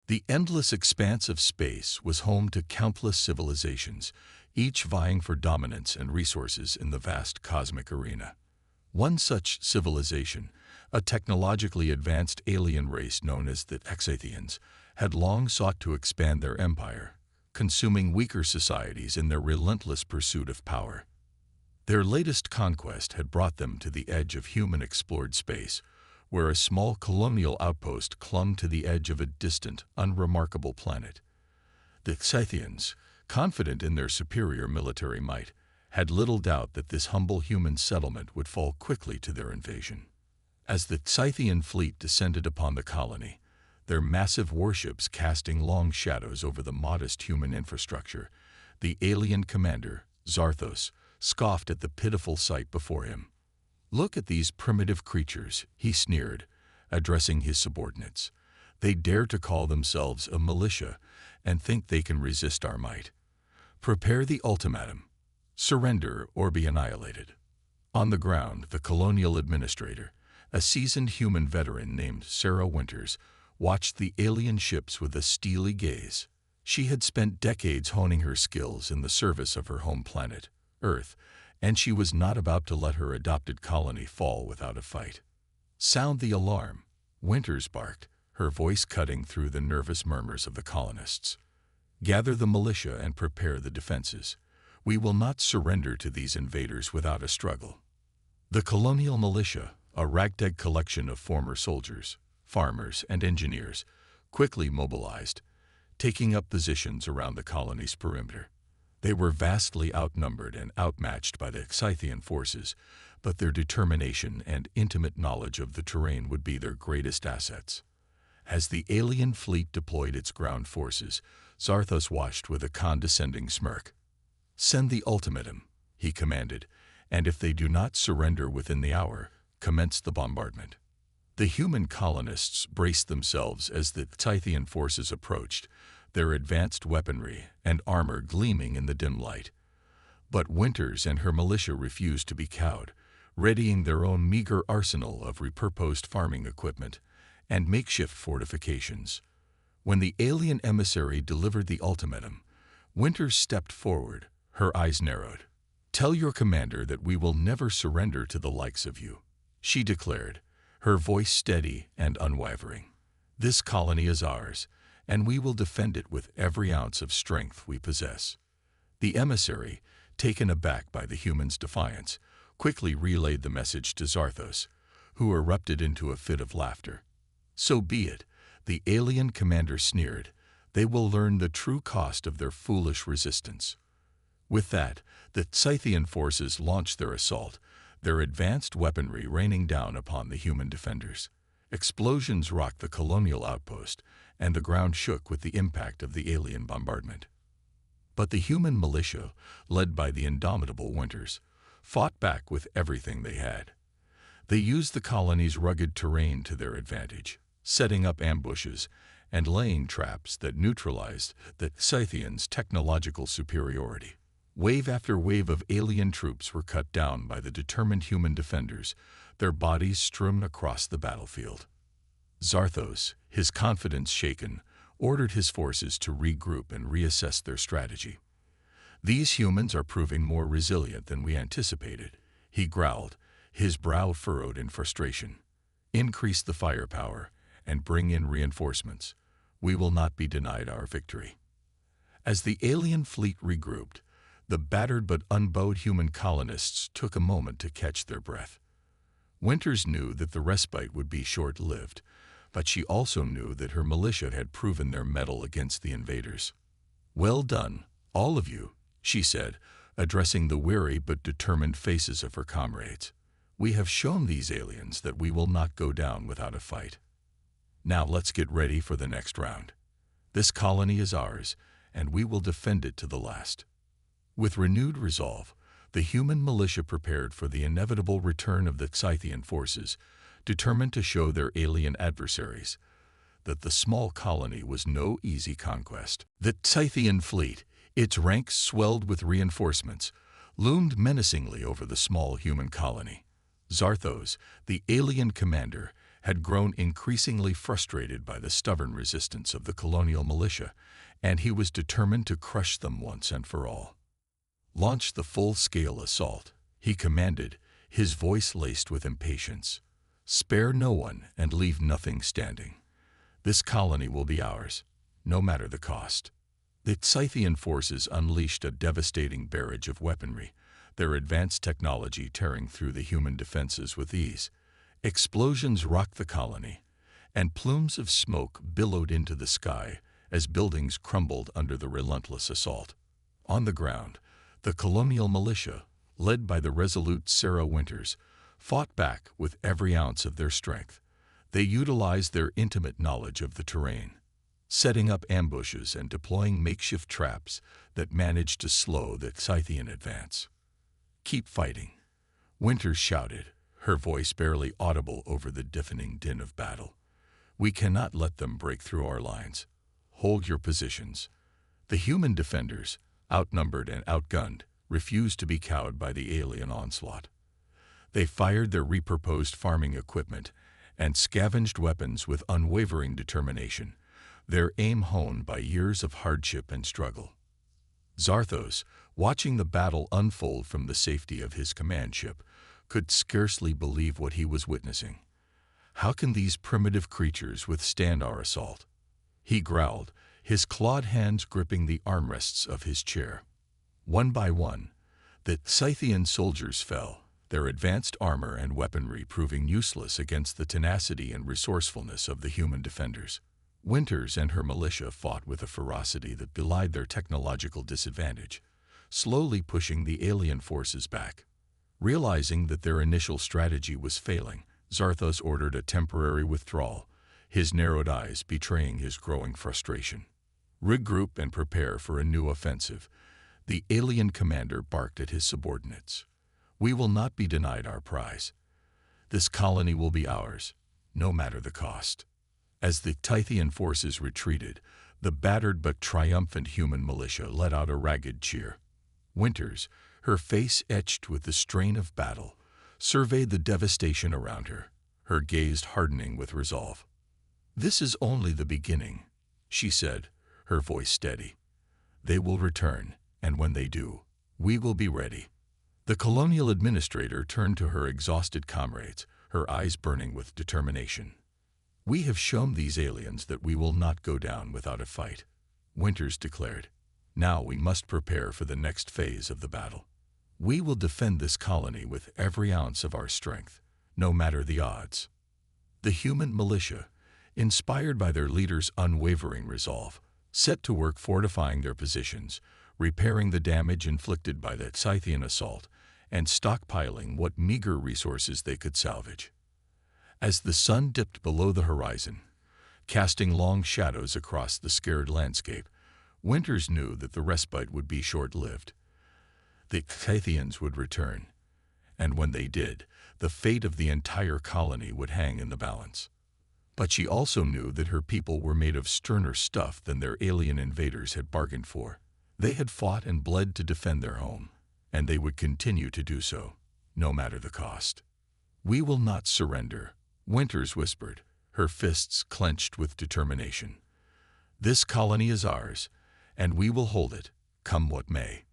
The endless expanse of space was home to countless civilizations, each vying for dominance and resources in the vast cosmic arena. One such civilization, a technologically advanced alien race known as the Exathians, had long sought to expand their empire, consuming weaker societies in their relentless pursuit of power. Their latest conquest had brought them to the edge of human-explored space, where a small colonial outpost clung to the edge of a distant, unremarkable planet. The Scythians, confident in their superior military might, had little doubt that this humble human settlement would fall quickly to their invasion. As the Scythian fleet descended upon the colony, their massive warships casting long shadows over the modest human infrastructure, the alien commander, Zarthos, scoffed at the pitiful sight before him. "Look at these primitive creatures," he sneered, addressing his subordinates. "They dare to call themselves a militia and think they can resist our might. Prepare the ultimatum. Surrender or be annihilated." On the ground, the colonial administrator, a seasoned human veteran named Sarah Winters, watched the alien ships with a steely gaze. She had spent decades honing her skills in the service of her home planet, Earth, and she was not about to let her adopted colony fall without a fight. "Sound the alarm," Winters barked, her voice cutting through the nervous murmurs of the colonists. "Gather the militia and prepare the defenses. We will not surrender to these invaders without a struggle." The colonial militia, a ragtag collection of former soldiers, farmers, and engineers, quickly mobilized, taking up positions around the colony's perimeter. They were vastly outnumbered and outmatched by the Scythian forces, but their determination and intimate knowledge of the terrain would be their greatest assets. As the alien fleet deployed its ground forces, Zarthos watched with a condescending smirk. "Send the ultimatum," he commanded, "and if they do not surrender within the hour, commence the bombardment." The human colonists braced themselves as the Scythian forces approached, their advanced weaponry and armor gleaming in the dim light. But Winters and her militia refused to be cowed, readying their own meager arsenal of repurposed farming equipment and makeshift fortifications. When the alien emissary delivered the ultimatum, Winters stepped forward, her eyes narrowed. "Tell your commander that we will never surrender to the likes of you," she declared, her voice steady and unwavering. "This colony is ours, and we will defend it with every ounce of strength we possess." The emissary, taken aback by the human's defiance, quickly relayed the message to Zarthos, who erupted into a fit of laughter. "So be it," the alien commander sneered. "They will learn the true cost of their foolish resistance." With that, the Scythian forces launched their assault, their advanced weaponry raining down upon the human defenders. Explosions rocked the colonial outpost, and the ground shook with the impact of the alien bombardment. But the human militia, led by the indomitable Winters, fought back with everything they had. They used the colony's rugged terrain to their advantage, setting up ambushes and laying traps that neutralized the Scythians' technological superiority. Wave after wave of alien troops were cut down by the determined human defenders, their bodies strewn across the battlefield. Zarthos, his confidence shaken, ordered his forces to regroup and reassess their strategy. "These humans are proving more resilient than we anticipated," he growled, his brow furrowed in frustration. "Increase the firepower and bring in reinforcements. We will not be denied our victory." As the alien fleet regrouped, the battered but unbowed human colonists took a moment to catch their breath. Winters knew that the respite would be short-lived, but she also knew that her militia had proven their mettle against the invaders. "Well done, all of you," she said, addressing the weary but determined faces of her comrades. "We have shown these aliens that we will not go down without a fight. Now let's get ready for the next round. This colony is ours, and we will defend it to the last." With renewed resolve, the human militia prepared for the inevitable return of the Scythian forces, determined to show their alien adversaries that the small colony was no easy conquest. The Scythian fleet, its ranks swelled with reinforcements, loomed menacingly over the small human colony. Zarthos, the alien commander, had grown increasingly frustrated by the stubborn resistance of the colonial militia, and he was determined to crush them once and for all. "Launch the full-scale assault," he commanded, his voice laced with impatience. "Spare no one and leave nothing standing. This colony will be ours, no matter the cost." The Scythian forces unleashed a devastating barrage of weaponry, their advanced technology tearing through the human defenses with ease. Explosions rocked the colony, and plumes of smoke billowed into the sky as buildings crumbled under the relentless assault. On the ground, the colonial militia, led by the resolute Sarah Winters, fought back with every ounce of their strength. They utilized their intimate knowledge of the terrain, setting up ambushes and deploying makeshift traps that managed to slow the Scythian advance. "Keep fighting," Winters shouted, her voice barely audible over the deafening din of battle. "We cannot let them break through our lines. Hold your positions." The human defenders, outnumbered and outgunned, refused to be cowed by the alien onslaught. They fired their repurposed farming equipment and scavenged weapons with unwavering determination, their aim honed by years of hardship and struggle. Zarthos, watching the battle unfold from the safety of his command ship, could scarcely believe what he was witnessing. "How can these primitive creatures withstand our assault?" he growled, his clawed hands gripping the armrests of his chair. One by one, the Scythian soldiers fell, their advanced armor and weaponry proving useless against the tenacity and resourcefulness of the human defenders. Winters and her militia fought with a ferocity that belied their technological disadvantage, slowly pushing the alien forces back. Realizing that their initial strategy was failing, Zarthos ordered a temporary withdrawal, his narrowed eyes betraying his growing frustration. "Regroup and prepare for a new offensive," the alien commander barked at his subordinates. "We will not be denied our prize. This colony will be ours, no matter the cost." As the Scythian forces retreated, the battered but triumphant human militia let out a ragged cheer. Winters, her face etched with the strain of battle, surveyed the devastation around her, her gaze hardening with resolve. "This is only the beginning," she said, her voice steady. "They will return, and when they do, we will be ready." The colonial administrator turned to her exhausted comrades, her eyes burning with determination. "We have shown these aliens that we will not go down without a fight," Winters declared. "Now we must prepare for the next phase of the battle. We will defend this colony with every ounce of our strength, no matter the odds." The human militia, inspired by their leader's unwavering resolve, set to work fortifying their positions, repairing the damage inflicted by the Scythian assault, and stockpiling what meager resources they could salvage. As the sun dipped below the horizon, casting long shadows across the scared landscape, Winters knew that the respite would be short-lived. The Scythians would return, and when they did, the fate of the entire colony would hang in the balance. But she also knew that her people were made of sterner stuff than their alien invaders had bargained for. They had fought and bled to defend their home, and they would continue to do so, no matter the cost. "We will not surrender," Winters whispered, her fists clenched with determination. "This colony is ours, and we will hold it, come what may."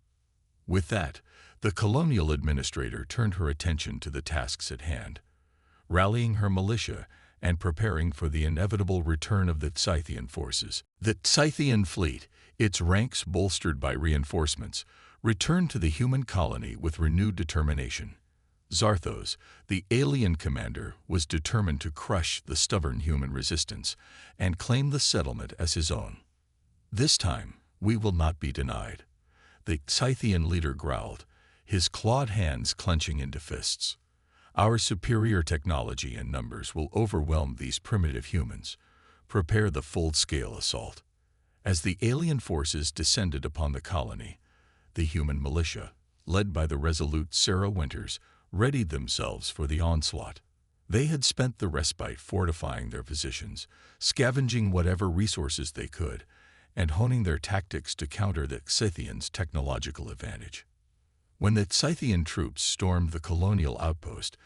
With that, the colonial administrator turned her attention to the tasks at hand, rallying her militia and preparing for the inevitable return of the Scythian forces. The Scythian fleet, its ranks bolstered by reinforcements, returned to the human colony with renewed determination. Zarthos, the alien commander, was determined to crush the stubborn human resistance and claim the settlement as his own. "This time, we will not be denied," the Scythian leader growled, his clawed hands clenching into fists. "Our superior technology and numbers will overwhelm these primitive humans. Prepare the full-scale assault." As the alien forces descended upon the colony, the human militia, led by the resolute Sarah Winters, readied themselves for the onslaught. They had spent the respite fortifying their positions, scavenging whatever resources they could, and honing their tactics to counter the Scythians' technological advantage. When the Scythian troops stormed the colonial outpost,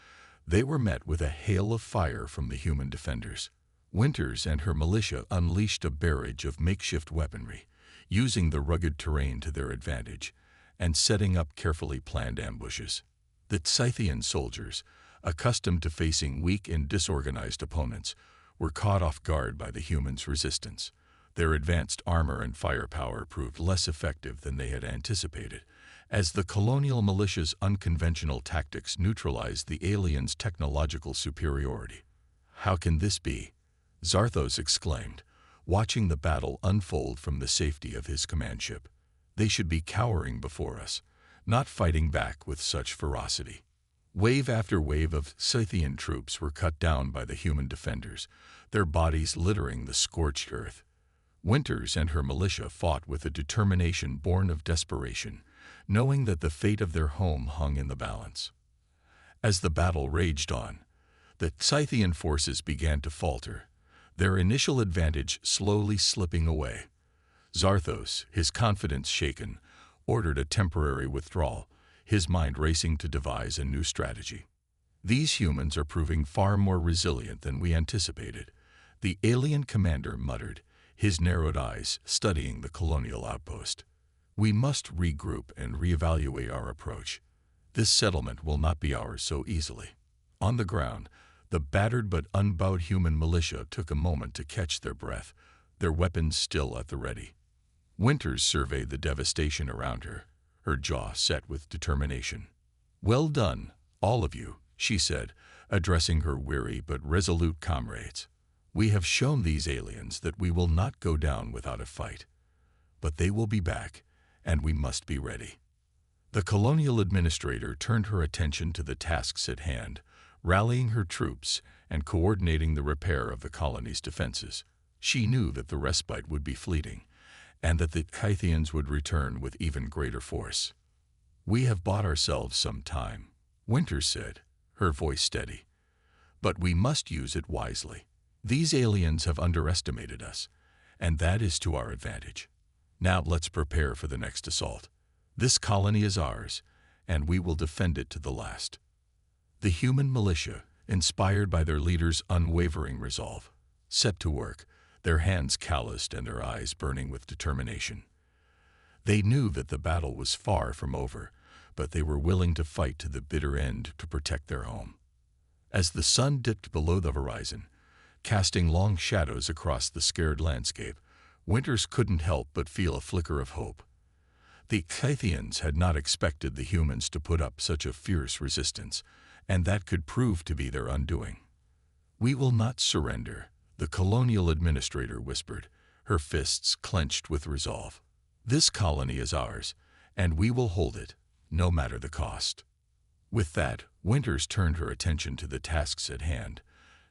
They were met with a hail of fire from the human defenders. Winters and her militia unleashed a barrage of makeshift weaponry, using the rugged terrain to their advantage and setting up carefully planned ambushes. The Scythian soldiers, accustomed to facing weak and disorganized opponents, were caught off guard by the humans' resistance. Their advanced armor and firepower proved less effective than they had anticipated, as the colonial militia's unconventional tactics neutralized the aliens' technological superiority. "How can this be?" Zarthos exclaimed, watching the battle unfold from the safety of his command ship. "They should be cowering before us, not fighting back with such ferocity." Wave after wave of Scythian troops were cut down by the human defenders, their bodies littering the scorched earth. Winters and her militia fought with a determination born of desperation, knowing that the fate of their home hung in the balance. As the battle raged on, the Scythian forces began to falter, their initial advantage slowly slipping away. Zarthos, his confidence shaken, ordered a temporary withdrawal, his mind racing to devise a new strategy. "These humans are proving far more resilient than we anticipated," the alien commander muttered, his narrowed eyes studying the colonial outpost. "We must regroup and reevaluate our approach. This settlement will not be ours so easily." On the ground, the battered but unbowed human militia took a moment to catch their breath, their weapons still at the ready. Winters surveyed the devastation around her, her jaw set with determination. "Well done, all of you," she said, addressing her weary but resolute comrades. "We have shown these aliens that we will not go down without a fight. But they will be back, and we must be ready." The colonial administrator turned her attention to the tasks at hand, rallying her troops and coordinating the repair of the colony's defenses. She knew that the respite would be fleeting, and that the Scythians would return with even greater force. "We have bought ourselves some time," Winters said, her voice steady. "But we must use it wisely. These aliens have underestimated us, and that is to our advantage. Now let's prepare for the next assault. This colony is ours, and we will defend it to the last." The human militia, inspired by their leader's unwavering resolve, set to work, their hands calloused and their eyes burning with determination. They knew that the battle was far from over, but they were willing to fight to the bitter end to protect their home. As the sun dipped below the horizon, casting long shadows across the scared landscape, Winters couldn't help but feel a flicker of hope. The Scythians had not expected the humans to put up such a fierce resistance, and that could prove to be their undoing. "We will not surrender," the colonial administrator whispered, her fists clenched with resolve. "This colony is ours, and we will hold it, no matter the cost." With that, Winters turned her attention to the tasks at hand,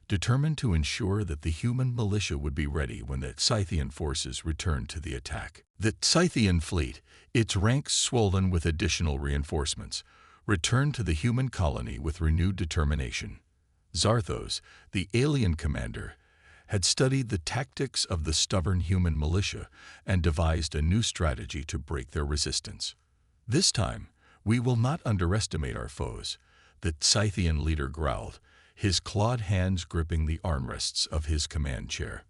determined to ensure that the human militia would be ready when the Scythian forces returned to the attack. The Scythian fleet, its ranks swollen with additional reinforcements, returned to the human colony with renewed determination. Zarthos, the alien commander, had studied the tactics of the stubborn human militia and devised a new strategy to break their resistance. "This time, we will not underestimate our foes," the Scythian leader growled, his clawed hands gripping the armrests of his command chair.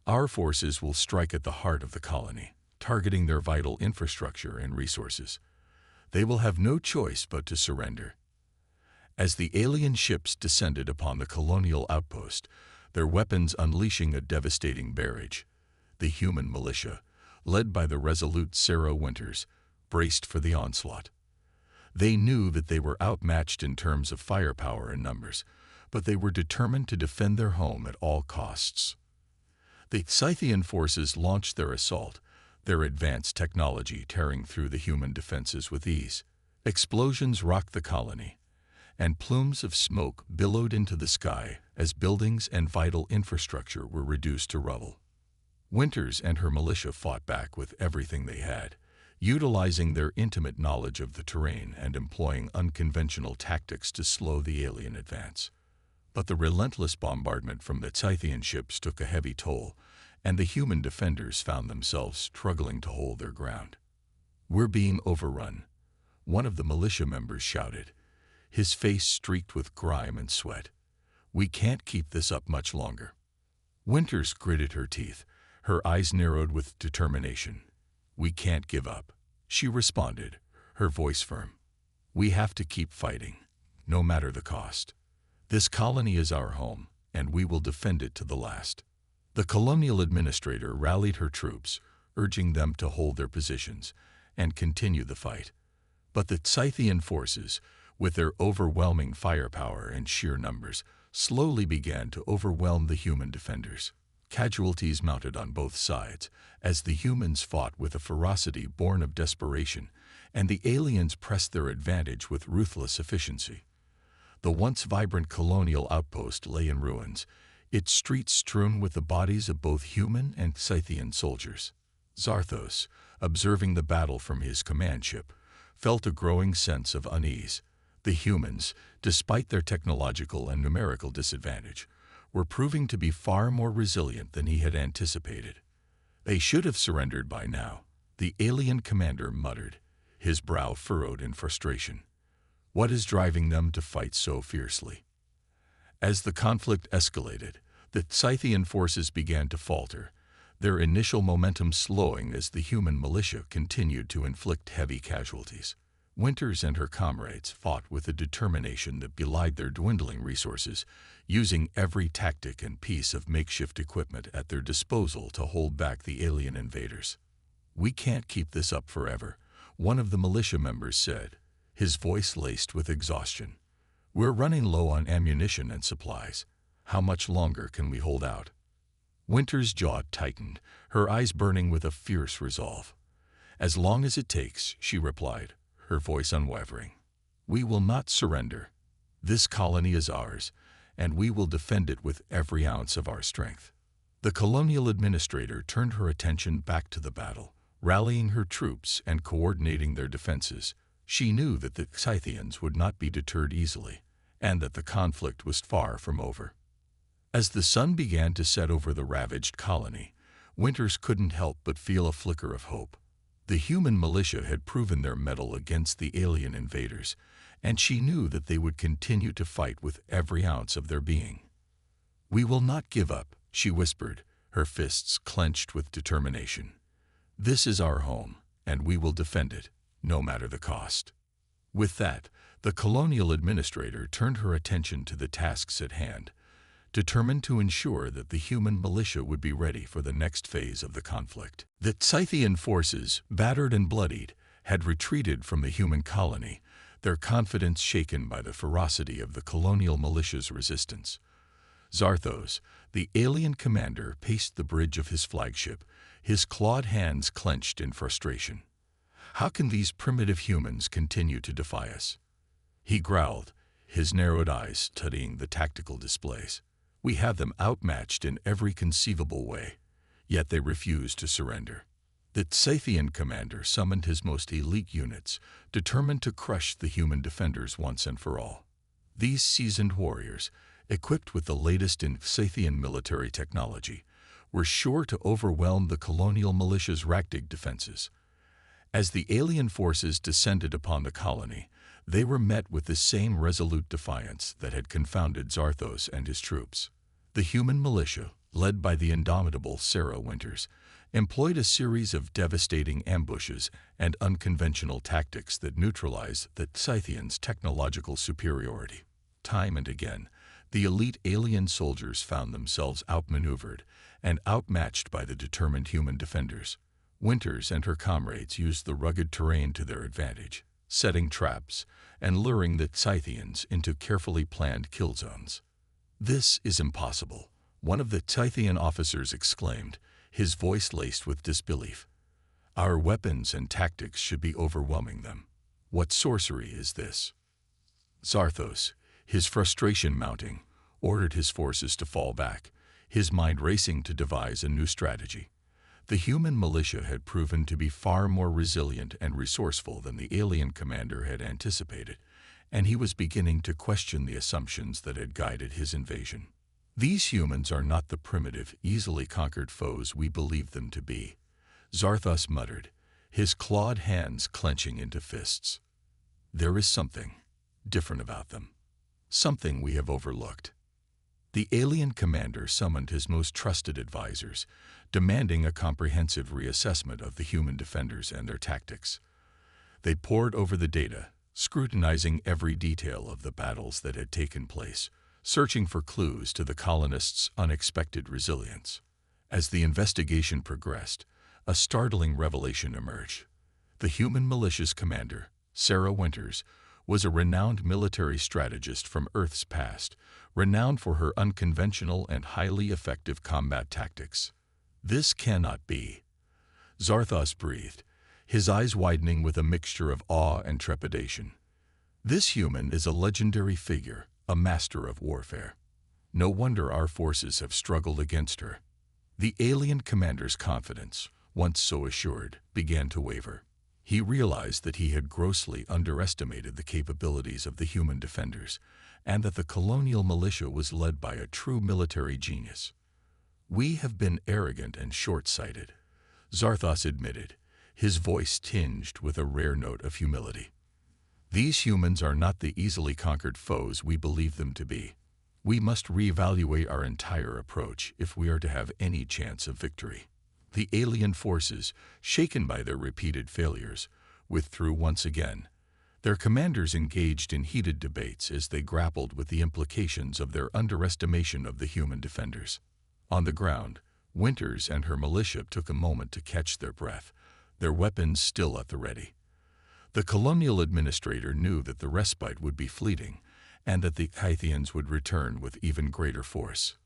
"Our forces will strike at the heart of the colony, targeting their vital infrastructure and resources. They will have no choice but to surrender." As the alien ships descended upon the colonial outpost, their weapons unleashing a devastating barrage, the human militia, led by the resolute Sarah Winters, braced for the onslaught. They knew that they were outmatched in terms of firepower and numbers, but they were determined to defend their home at all costs. The Scythian forces launched their assault, their advanced technology tearing through the human defenses with ease. Explosions rocked the colony, and plumes of smoke billowed into the sky as buildings and vital infrastructure were reduced to rubble. Winters and her militia fought back with everything they had, utilizing their intimate knowledge of the terrain and employing unconventional tactics to slow the alien advance. But the relentless bombardment from the Scythian ships took a heavy toll, and the human defenders found themselves struggling to hold their ground. "We're being overrun," one of the militia members shouted, his face streaked with grime and sweat. "We can't keep this up much longer." Winters gritted her teeth, her eyes narrowed with determination. "We can't give up," she responded, her voice firm. "We have to keep fighting, no matter the cost. This colony is our home, and we will defend it to the last." The colonial administrator rallied her troops, urging them to hold their positions and continue the fight. But the Scythian forces, with their overwhelming firepower and sheer numbers, slowly began to overwhelm the human defenders. Casualties mounted on both sides, as the humans fought with a ferocity born of desperation, and the aliens pressed their advantage with ruthless efficiency. The once vibrant colonial outpost lay in ruins, its streets strewn with the bodies of both human and Scythian soldiers. Zarthos, observing the battle from his command ship, felt a growing sense of unease. The humans, despite their technological and numerical disadvantage, were proving to be far more resilient than he had anticipated. "They should have surrendered by now," the alien commander muttered, his brow furrowed in frustration. "What is driving them to fight so fiercely?" As the conflict escalated, the Scythian forces began to falter, their initial momentum slowing as the human militia continued to inflict heavy casualties. Winters and her comrades fought with a determination that belied their dwindling resources, using every tactic and piece of makeshift equipment at their disposal to hold back the alien invaders. "We can't keep this up forever," one of the militia members said, his voice laced with exhaustion. "We're running low on ammunition and supplies. How much longer can we hold out?" Winter's jaw tightened, her eyes burning with a fierce resolve. "As long as it takes," she replied, her voice unwavering. "We will not surrender. This colony is ours, and we will defend it with every ounce of our strength." The colonial administrator turned her attention back to the battle, rallying her troops and coordinating their defenses. She knew that the Scythians would not be deterred easily, and that the conflict was far from over. As the sun began to set over the ravaged colony, Winters couldn't help but feel a flicker of hope. The human militia had proven their mettle against the alien invaders, and she knew that they would continue to fight with every ounce of their being. "We will not give up," she whispered, her fists clenched with determination. "This is our home, and we will defend it, no matter the cost." With that, the colonial administrator turned her attention to the tasks at hand, determined to ensure that the human militia would be ready for the next phase of the conflict. The Scythian forces, battered and bloodied, had retreated from the human colony, their confidence shaken by the ferocity of the colonial militia's resistance. Zarthos, the alien commander, paced the bridge of his flagship, his clawed hands clenched in frustration. "How can these primitive humans continue to defy us?" he growled, his narrowed eyes studying the tactical displays. "We have them outmatched in every conceivable way, yet they refuse to surrender." The Scythian commander summoned his most elite units, determined to crush the human defenders once and for all. These seasoned warriors, equipped with the latest in Scythian military technology, were sure to overwhelm the colonial militia's ragtag defenses. As the alien forces descended upon the colony, they were met with the same resolute defiance that had confounded Zarthos and his troops. The human militia, led by the indomitable Sarah Winters, employed a series of devastating ambushes and unconventional tactics that neutralized the Scythians' technological superiority. Time and again, the elite alien soldiers found themselves outmaneuvered and outmatched by the determined human defenders. Winters and her comrades used the rugged terrain to their advantage, setting traps and luring the Scythians into carefully planned kill zones. "This is impossible," one of the Scythian officers exclaimed, his voice laced with disbelief. "Our weapons and tactics should be overwhelming them. What sorcery is this?" Zarthos, his frustration mounting, ordered his forces to fall back, his mind racing to devise a new strategy. The human militia had proven to be far more resilient and resourceful than the alien commander had anticipated, and he was beginning to question the assumptions that had guided his invasion. "These humans are not the primitive, easily conquered foes we believed them to be," Zarthos muttered, his clawed hands clenching into fists. "There is something different about them, something we have overlooked. The alien commander summoned his most trusted advisors, demanding a comprehensive reassessment of the human defenders and their tactics. They pored over the data, scrutinizing every detail of the battles that had taken place, searching for clues to the colonists' unexpected resilience. As the investigation progressed, a startling revelation emerged. The human militia's commander, Sarah Winters, was a renowned military strategist from Earth's past, renowned for her unconventional and highly effective combat tactics. "This cannot be," Zarthos breathed, his eyes widening with a mixture of awe and trepidation. "This human is a legendary figure, a master of warfare. No wonder our forces have struggled against her." The alien commander's confidence, once so assured, began to waver. He realized that he had grossly underestimated the capabilities of the human defenders, and that the colonial militia was led by a true military genius. "We have been arrogant and short-sighted," Zarthos admitted, his voice tinged with a rare note of humility. "These humans are not the easily conquered foes we believe them to be. We must reevaluate our entire approach if we are to have any chance of victory." The alien forces, shaken by their repeated failures, withdrew once again. Their commanders engaged in heated debates as they grappled with the implications of their underestimation of the human defenders. On the ground, Winters and her militia took a moment to catch their breath, their weapons still at the ready. The colonial administrator knew that the respite would be fleeting, and that the Scythians would return with even greater force.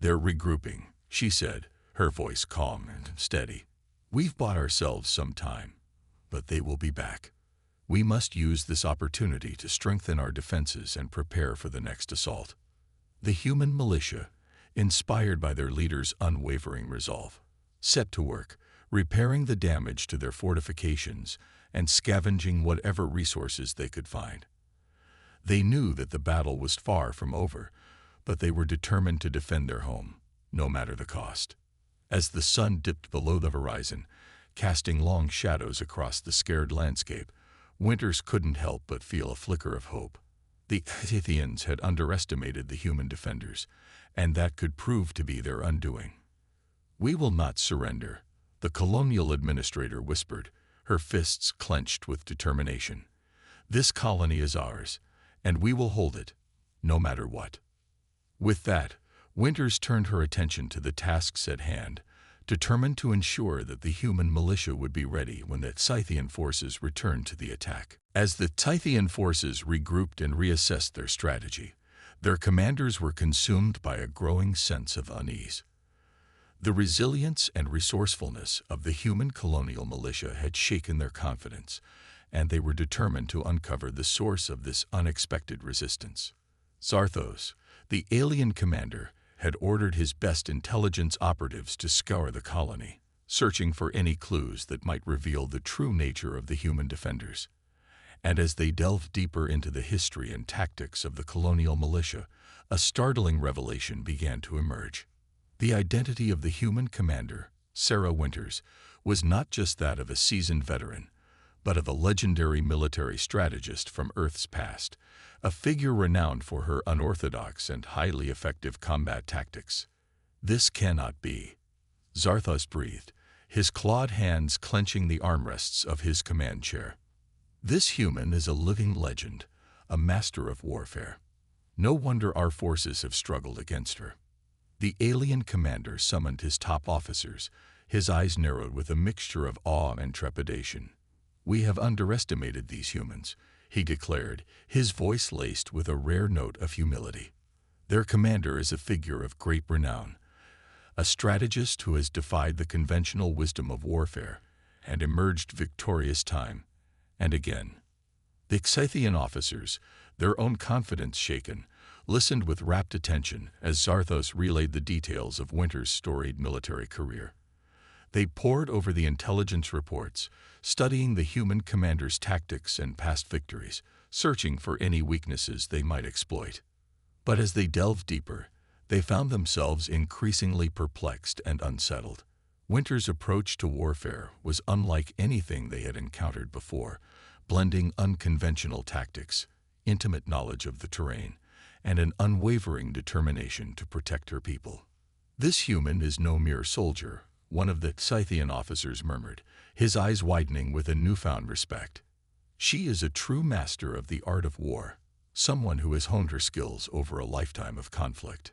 "They're regrouping," she said, her voice calm and steady. "We've bought ourselves some time, but they will be back. We must use this opportunity to strengthen our defenses and prepare for the next assault." The human militia, inspired by their leader's unwavering resolve, set to work, repairing the damage to their fortifications and scavenging whatever resources they could find. They knew that the battle was far from over, but they were determined to defend their home, no matter the cost. As the sun dipped below the horizon, casting long shadows across the scared landscape, Winters couldn't help but feel a flicker of hope. The Scythians had underestimated the human defenders, and that could prove to be their undoing. "We will not surrender," the colonial administrator whispered, her fists clenched with determination. "This colony is ours, and we will hold it, no matter what." With that, Winters turned her attention to the tasks at hand, determined to ensure that the human militia would be ready when the Scythian forces returned to the attack. As the Scythian forces regrouped and reassessed their strategy, their commanders were consumed by a growing sense of unease. The resilience and resourcefulness of the human colonial militia had shaken their confidence, and they were determined to uncover the source of this unexpected resistance. Zarthos, the alien commander, had ordered his best intelligence operatives to scour the colony, searching for any clues that might reveal the true nature of the human defenders. And as they delved deeper into the history and tactics of the colonial militia, a startling revelation began to emerge. The identity of the human commander, Sarah Winters, was not just that of a seasoned veteran, but of a legendary military strategist from Earth's past, a figure renowned for her unorthodox and highly effective combat tactics. "This cannot be," Zarthos breathed, his clawed hands clenching the armrests of his command chair. "This human is a living legend, a master of warfare. No wonder our forces have struggled against her." The alien commander summoned his top officers, his eyes narrowed with a mixture of awe and trepidation. "We have underestimated these humans," he declared, his voice laced with a rare note of humility. "Their commander is a figure of great renown, a strategist who has defied the conventional wisdom of warfare and emerged victorious time and again." The Scythian officers, their own confidence shaken, listened with rapt attention as Zarthos relayed the details of Winters' storied military career. They pored over the intelligence reports, studying the human commander's tactics and past victories, searching for any weaknesses they might exploit. But as they delved deeper, they found themselves increasingly perplexed and unsettled. Winters' approach to warfare was unlike anything they had encountered before, blending unconventional tactics, intimate knowledge of the terrain, and an unwavering determination to protect her people. "This human is no mere soldier," one of the Scythian officers murmured, his eyes widening with a newfound respect. "She is a true master of the art of war, someone who has honed her skills over a lifetime of conflict."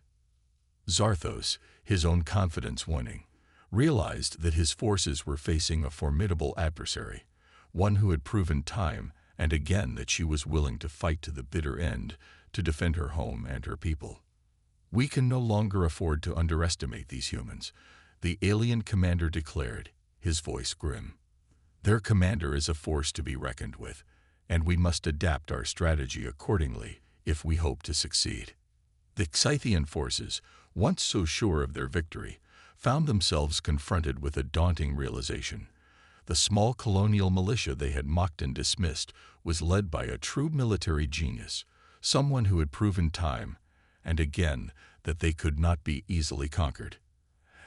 Zarthos, his own confidence waning, realized that his forces were facing a formidable adversary, one who had proven time and again that she was willing to fight to the bitter end to defend her home and her people. "We can no longer afford to underestimate these humans," the alien commander declared, his voice grim. "Their commander is a force to be reckoned with, and we must adapt our strategy accordingly if we hope to succeed." The Scythian forces, once so sure of their victory, found themselves confronted with a daunting realization. The small colonial militia they had mocked and dismissed was led by a true military genius, someone who had proven time and again that they could not be easily conquered.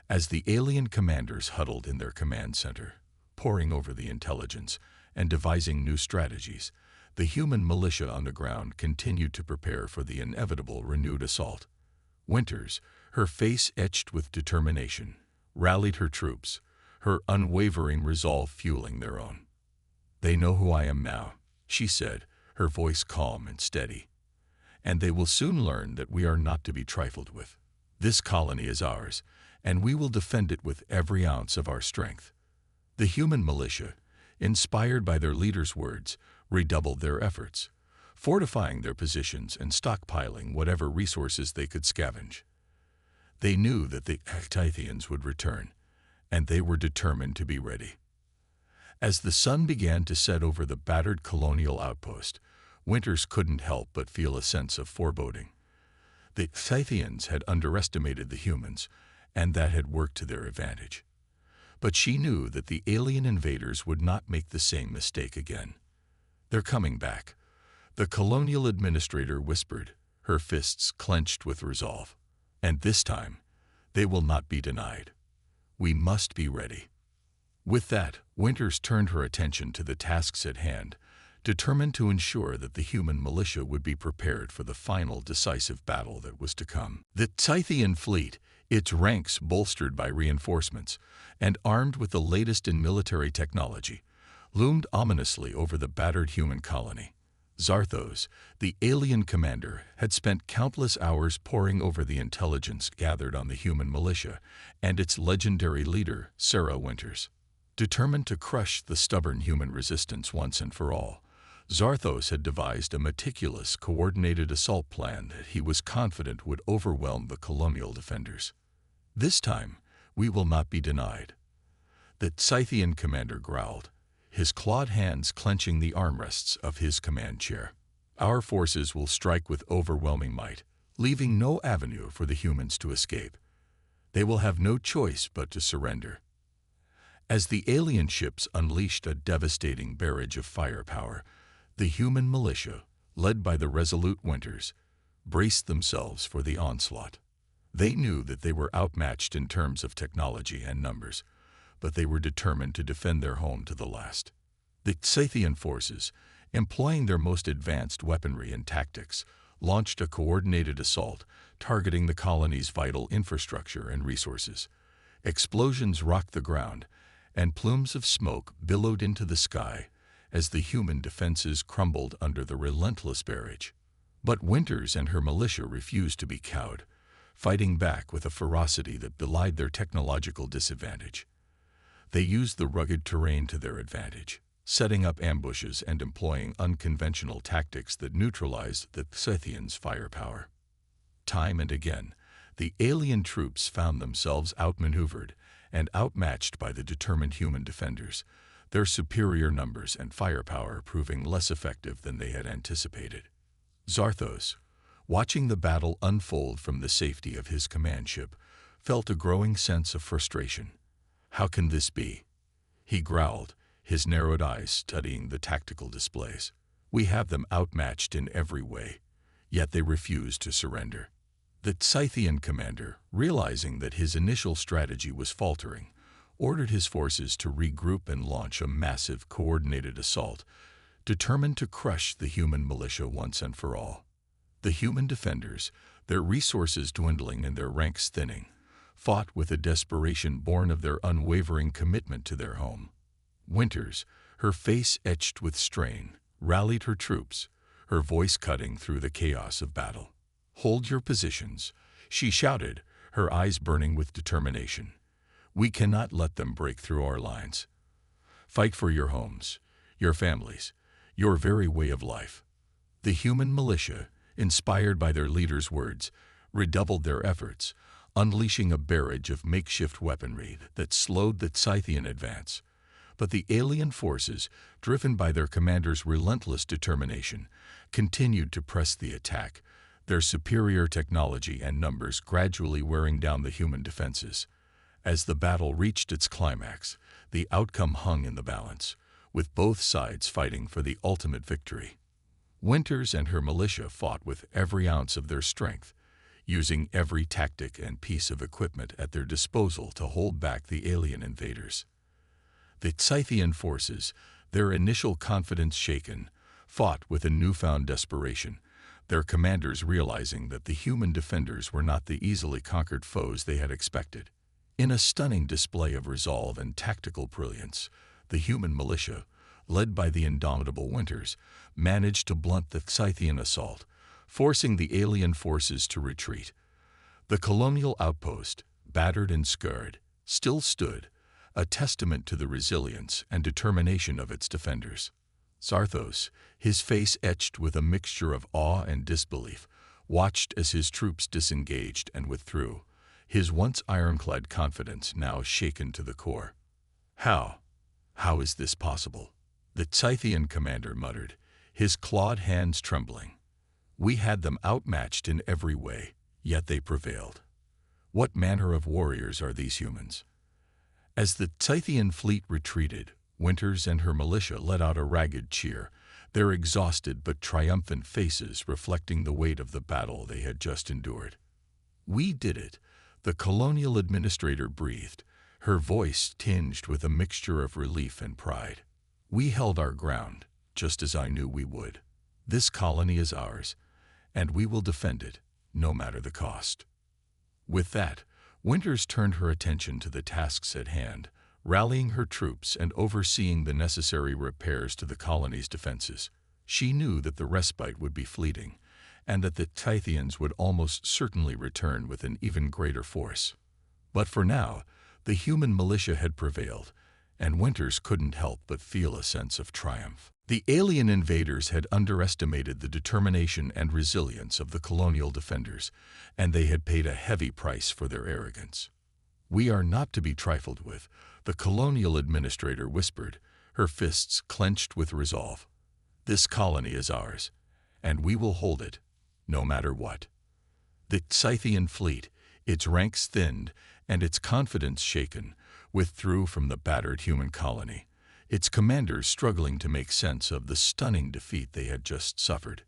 As the alien commanders huddled in their command center, poring over the intelligence and devising new strategies, the human militia on the ground continued to prepare for the inevitable renewed assault. Winters, her face etched with determination, rallied her troops, her unwavering resolve fueling their own. "They know who I am now," she said, her voice calm and steady. "And they will soon learn that we are not to be trifled with. This colony is ours, and we will defend it with every ounce of our strength." The human militia, inspired by their leader's words, redoubled their efforts, fortifying their positions and stockpiling whatever resources they could scavenge. They knew that the Scythians would return, and they were determined to be ready. As the sun began to set over the battered colonial outpost, Winters couldn't help but feel a sense of foreboding. The Scythians had underestimated the humans, and that had worked to their advantage. But she knew that the alien invaders would not make the same mistake again. "They're coming back," the colonial administrator whispered, her fists clenched with resolve. "And this time, they will not be denied. We must be ready." With that, Winters turned her attention to the tasks at hand, determined to ensure that the human militia would be prepared for the final decisive battle that was to come. The Scythian fleet, its ranks bolstered by reinforcements and armed with the latest in military technology, loomed ominously over the battered human colony. Zarthos, the alien commander, had spent countless hours poring over the intelligence gathered on the human militia and its legendary leader, Sarah Winters. Determined to crush the stubborn human resistance once and for all, Zarthos had devised a meticulous, coordinated assault plan that he was confident would overwhelm the colonial defenders. "This time, we will not be denied," the Scythian commander growled, his clawed hands clenching the armrests of his command chair. "Our forces will strike with overwhelming might, leaving no avenue for the humans to escape. They will have no choice but to surrender." As the alien ships unleashed a devastating barrage of firepower, the human militia, led by the resolute Winters, braced themselves for the onslaught. They knew that they were outmatched in terms of technology and numbers, but they were determined to defend their home to the last. The Scythian forces, employing their most advanced weaponry and tactics, launched a coordinated assault targeting the colony's vital infrastructure and resources. Explosions rocked the ground, and plumes of smoke billowed into the sky as the human defenses crumbled under the relentless barrage. But Winters and her militia refused to be cowed, fighting back with a ferocity that belied their technological disadvantage. They used the rugged terrain to their advantage, setting up ambushes and employing unconventional tactics that neutralized the Scythians' firepower. Time and again, the alien troops found themselves outmaneuvered and outmatched by the determined human defenders, their superior numbers and firepower proving less effective than they had anticipated. Zarthos, watching the battle unfold from the safety of his command ship, felt a growing sense of frustration. "How can this be?" he growled, his narrowed eyes studying the tactical displays. "We have them outmatched in every way, yet they refuse to surrender." The Scythian commander, realizing that his initial strategy was faltering, ordered his forces to regroup and launch a massive, coordinated assault determined to crush the human militia once and for all. The human defenders, their resources dwindling and their ranks thinning, fought with a desperation born of their unwavering commitment to their home. Winters, her face etched with strain, rallied her troops, her voice cutting through the chaos of battle. "Hold your positions," she shouted, her eyes burning with determination. "We cannot let them break through our lines. Fight for your homes, your families, your very way of life." The human militia, inspired by their leader's words, redoubled their efforts, unleashing a barrage of makeshift weaponry that slowed the Scythian advance. But the alien forces, driven by their commander's relentless determination, continued to press the attack, their superior technology and numbers gradually wearing down the human defenses. As the battle reached its climax, the outcome hung in the balance, with both sides fighting for the ultimate victory. Winters and her militia fought with every ounce of their strength, using every tactic and piece of equipment at their disposal to hold back the alien invaders. The Scythian forces, their initial confidence shaken, fought with a newfound desperation, their commanders realizing that the human defenders were not the easily conquered foes they had expected. In a stunning display of resolve and tactical brilliance, the human militia, led by the indomitable Winters, managed to blunt the Scythian assault, forcing the alien forces to retreat. The colonial outpost, battered and scarred, still stood, a testament to the resilience and determination of its defenders. Zarthos, his face etched with a mixture of awe and disbelief, watched as his troops disengaged and withdrew, his once ironclad confidence now shaken to the core. How is this possible?" the Scythian commander muttered, his clawed hands trembling. "We had them outmatched in every way, yet they prevailed. What manner of warriors are these humans?" As the Scythian fleet retreated, Winters and her militia let out a ragged cheer, their exhausted but triumphant faces reflecting the weight of the battle they had just endured. "We did it," the colonial administrator breathed, her voice tinged with a mixture of relief and pride. "We held our ground, just as I knew we would. This colony is ours, and we will defend it, no matter the cost." With that, Winters turned her attention to the tasks at hand, rallying her troops and overseeing the necessary repairs to the colony's defenses. She knew that the respite would be fleeting, and that the Scythians would almost certainly return with an even greater force. But for now, the human militia had prevailed, and Winters couldn't help but feel a sense of triumph. The alien invaders had underestimated the determination and resilience of the colonial defenders, and they had paid a heavy price for their arrogance. "We are not to be trifled with," the colonial administrator whispered, her fists clenched with resolve. "This colony is ours, and we will hold it, no matter what." The Scythian fleet, its ranks thinned and its confidence shaken, withdrew from the battered human colony, its commanders struggling to make sense of the stunning defeat they had just suffered.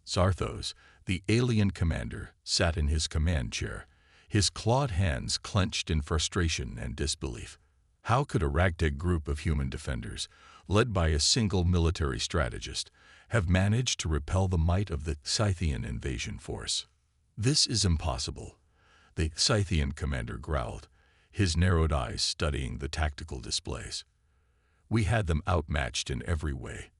Zarthos, the alien commander, sat in his command chair, his clawed hands clenched in frustration and disbelief. How could a ragtag group of human defenders, led by a single military strategist, have managed to repel the might of the Scythian invasion force? "This is impossible," the Scythian commander growled, his narrowed eyes studying the tactical displays. "We had them outmatched in every way,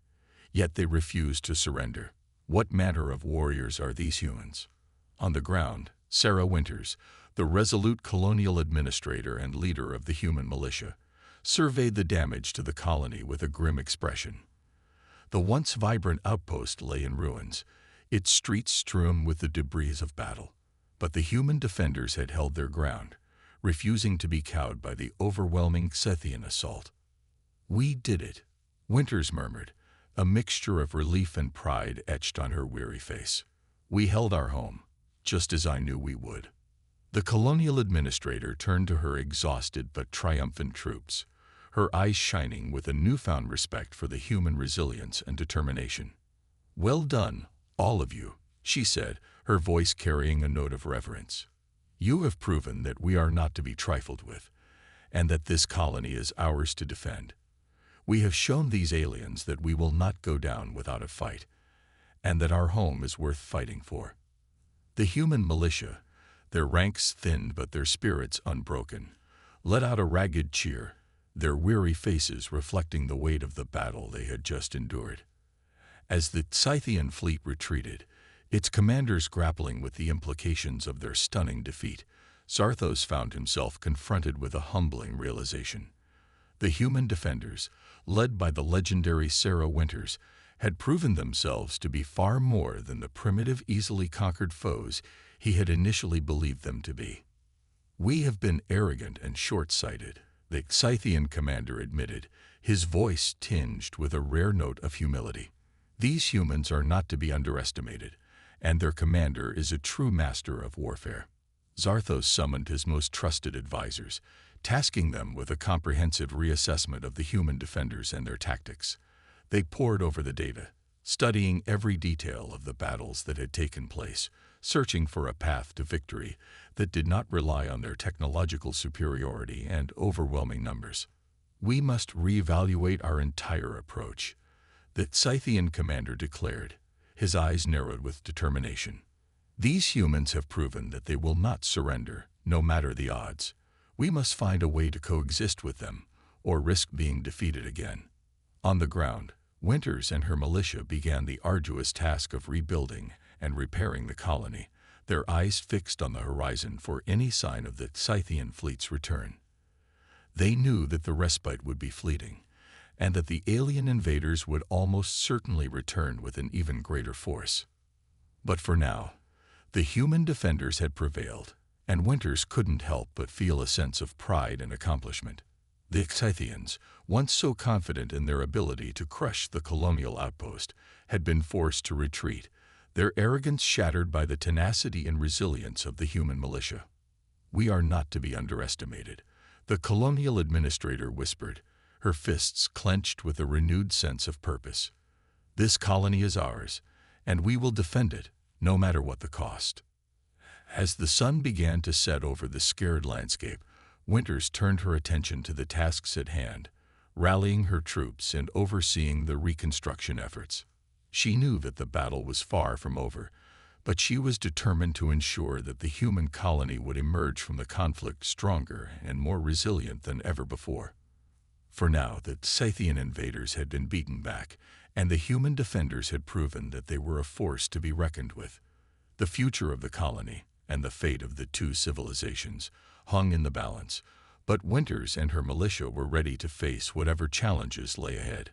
yet they refused to surrender. What manner of warriors are these humans?" On the ground, Sarah Winters, the resolute colonial administrator and leader of the human militia, surveyed the damage to the colony with a grim expression. The once vibrant outpost lay in ruins, its streets strewn with the debris of battle. But the human defenders had held their ground, refusing to be cowed by the overwhelming Scythian assault. "We did it," Winters murmured, a mixture of relief and pride etched on her weary face. "We held our home, just as I knew we would." The colonial administrator turned to her exhausted but triumphant troops, her eyes shining with a newfound respect for the human resilience and determination. "Well done, all of you," she said, her voice carrying a note of reverence. "You have proven that we are not to be trifled with, and that this colony is ours to defend. We have shown these aliens that we will not go down without a fight, and that our home is worth fighting for. The human militia, their ranks thinned but their spirits unbroken, let out a ragged cheer, their weary faces reflecting the weight of the battle they had just endured. As the Scythian fleet retreated, its commanders grappling with the implications of their stunning defeat, Zarthos found himself confronted with a humbling realization. The human defenders, led by the legendary Sarah Winters, had proven themselves to be far more than the primitive, easily conquered foes he had initially believed them to be. "We have been arrogant and short-sighted," the Scythian commander admitted, his voice tinged with a rare note of humility. "These humans are not to be underestimated, and their commander is a true master of warfare." Zarthos summoned his most trusted advisors, tasking them with a comprehensive reassessment of the human defenders and their tactics. They pored over the data, studying every detail of the battles that had taken place, searching for a path to victory that did not rely on their technological superiority and overwhelming numbers. "We must reevaluate our entire approach," the Scythian commander declared, his eyes narrowed with determination. "These humans have proven that they will not surrender, no matter the odds. We must find a way to coexist with them, or risk being defeated again." On the ground, Winters and her militia began the arduous task of rebuilding and repairing the colony, their eyes fixed on the horizon for any sign of the Scythian fleet's return. They knew that the respite would be fleeting, and that the alien invaders would almost certainly return with an even greater force. But for now, the human defenders had prevailed, and Winters couldn't help but feel a sense of pride and accomplishment. The Scythians, once so confident in their ability to crush the colonial outpost, had been forced to retreat, their arrogance shattered by the tenacity and resilience of the human militia. "We are not to be underestimated," the colonial administrator whispered, her fists clenched with a renewed sense of purpose. "This colony is ours, and we will defend it, no matter what the cost." As the sun began to set over the scared landscape, Winters turned her attention to the tasks at hand, rallying her troops and overseeing the reconstruction efforts. She knew that the battle was far from over, but she was determined to ensure that the human colony would emerge from the conflict stronger and more resilient than ever before. For now, the Scythian invaders had been beaten back, and the human defenders had proven that they were a force to be reckoned with. The future of the colony, and the fate of the two civilizations, hung in the balance, but Winters and her militia were ready to face whatever challenges lay ahead.